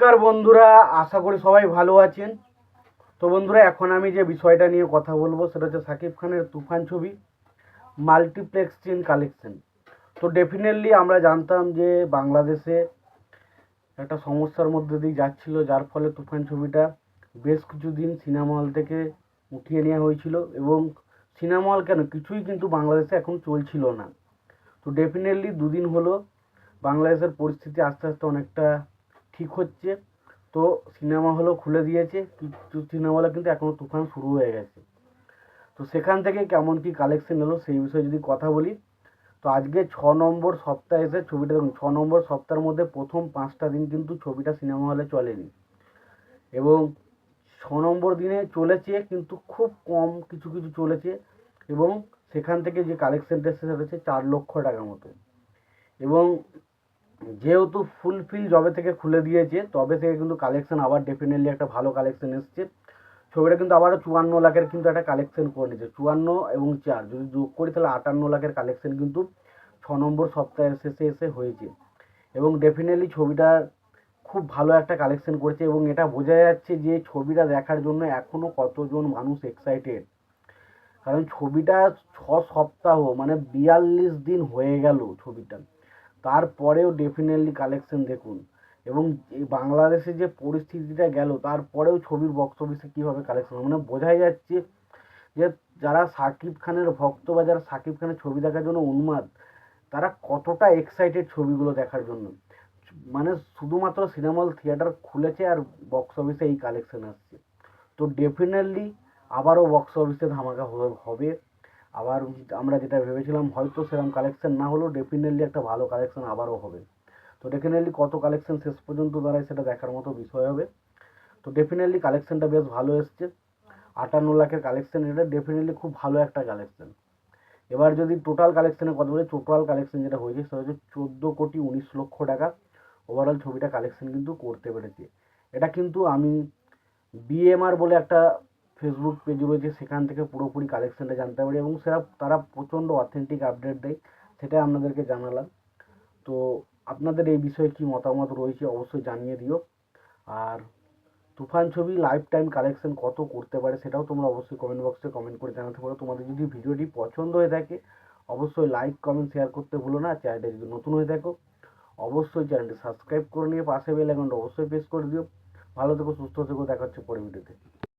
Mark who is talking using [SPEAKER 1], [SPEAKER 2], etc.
[SPEAKER 1] নমস্কার বন্ধুরা, আশা করি সবাই ভালো আছেন। তো বন্ধুরা, এখন আমি যে বিষয়টা নিয়ে কথা বলবো সেটা হচ্ছে শাকিব খানের তুফান ছবি মাল্টিপ্লেক্স চেন কালেকশন। তো ডেফিনেটলি আমরা জানতাম যে বাংলাদেশে একটা সমস্যার মধ্যে দিয়ে যাচ্ছিল, যার ফলে তুফান ছবিটা বেশ কিছুদিন সিনেমা হল থেকে উঠিয়ে নেওয়া হয়েছিল এবং সিনেমা হল কেন কিছুই কিন্তু বাংলাদেশে এখন চলছিল না। তো ডেফিনেটলি দুদিন হলো বাংলাদেশের পরিস্থিতি আস্তে আস্তে অনেকটা ঠিক হচ্ছে। তো সিনেমা হলও খুলে দিয়েছে, কিছু সিনেমা হলে কিন্তু এখনও তুফান শুরু হয়ে গেছে। তো সেখান থেকে কেমন কি কালেকশন এলো সেই বিষয়ে যদি কথা বলি, তো আজকে 6 নম্বর সপ্তাহ এসে ছবিটা দেখুন, 6 নম্বর সপ্তাহের মধ্যে প্রথম 5টা দিন কিন্তু ছবিটা সিনেমা হলে চলেনি এবং 6 নম্বর দিনে চলেছে কিন্তু খুব কম কিছু কিছু চলেছে এবং সেখান থেকে যে কালেকশনটা এসেছে সেটা হচ্ছে 4 লক্ষ টাকা মতো। এবং যেহেতু ফুলফিল যবে থেকে খুলে দিয়েছে তবে থেকে কিন্তু কালেকশন আবার ডেফিনেটলি একটা ভালো কালেকশন এসছে। ছবিটা কিন্তু আবারও 54 লাখের কিন্তু একটা কালেকশন করে নিয়েছে, 54 এবং 4 যদি যোগ করি তাহলে 58 লাখের কালেকশন কিন্তু 6 নম্বর সপ্তাহের শেষে এসে হয়েছে। এবং ডেফিনেটলি ছবিটা খুব ভালো একটা কালেকশন করেছে এবং এটা বোঝা যাচ্ছে যে ছবিটা দেখার জন্য এখনও কতজন মানুষ এক্সাইটেড। কারণ ছবিটা 6 সপ্তাহ মানে 42 দিন হয়ে গেল ছবিটা, তারপরেও ডেফিনেটলি কালেকশন দেখুন। এবং এই বাংলাদেশে যে পরিস্থিতিটা গেল তারপরেও ছবির বক্স অফিসে কীভাবে কালেকশন, মানে বোঝাই যাচ্ছে যে যারা সাকিব খানের ভক্ত বা যারা সাকিব খানের ছবি দেখার জন্য উন্মাদ তারা কতটা এক্সাইটেড ছবিগুলো দেখার জন্য। মানে শুধুমাত্র সিনেমা হল থিয়েটার খুলেছে আর বক্স অফিসে এই কালেকশন আসছে। তো ডেফিনেটলি আবারও বক্স অফিসে ধামাকা হবে। আবার আমরা যেটা ভেবেছিলাম হয়তো সেরকম কালেকশন না হলেও ডেফিনেটলি একটা ভালো কালেকশন আবারও হবে। তো ডেফিনেটলি কত কালেকশন শেষ পর্যন্ত দাঁড়ায় সেটা দেখার মতো বিষয় হবে। তো ডেফিনেটলি কালেকশনটা বেশ ভালো এসছে, 58 লাখের কালেকশন, এটা ডেফিনেটলি খুব ভালো একটা কালেকশন। এবার যদি টোটাল কালেকশনের কথা বলি, টোটাল কালেকশন যেটা হয়েছে সেটা হচ্ছে 14,19 লক্ষ টাকা ওভারঅল ছবিটা কালেকশন কিন্তু করতে পেরেছে। এটা কিন্তু আমি বিএমআর বলে একটা ফেসবুক পেজ রয়েছে সেখান থেকে পুরোপুরি কালেকশনটা জানতে পারি এবং তারা প্রচণ্ড অথেন্টিক আপডেট দেয়, সেটাই আপনাদেরকে জানালাম। তো আপনাদের এই বিষয়ে কি মতামত রয়েছে অবশ্যই জানিয়ে দিও। আর তুফান ছবি লাইফ টাইম কালেকশন কত করতে পারে সেটাও তোমরা অবশ্যই কমেন্ট বক্সে কমেন্ট করে জানাতে পারো। তোমাদের যদি ভিডিওটি পছন্দ হয়ে থাকে অবশ্যই লাইক কমেন্ট শেয়ার করতে ভুলো না। চ্যানেলটা যদি নতুন হয়ে থাকো অবশ্যই চ্যানেলটি সাবস্ক্রাইব করে নিয়ে পাশে বেল আইকনটা অবশ্যই প্রেস করে দিও। ভালো থেকো, সুস্থ থেকো, দেখা হচ্ছে পরের ভিডিওতে।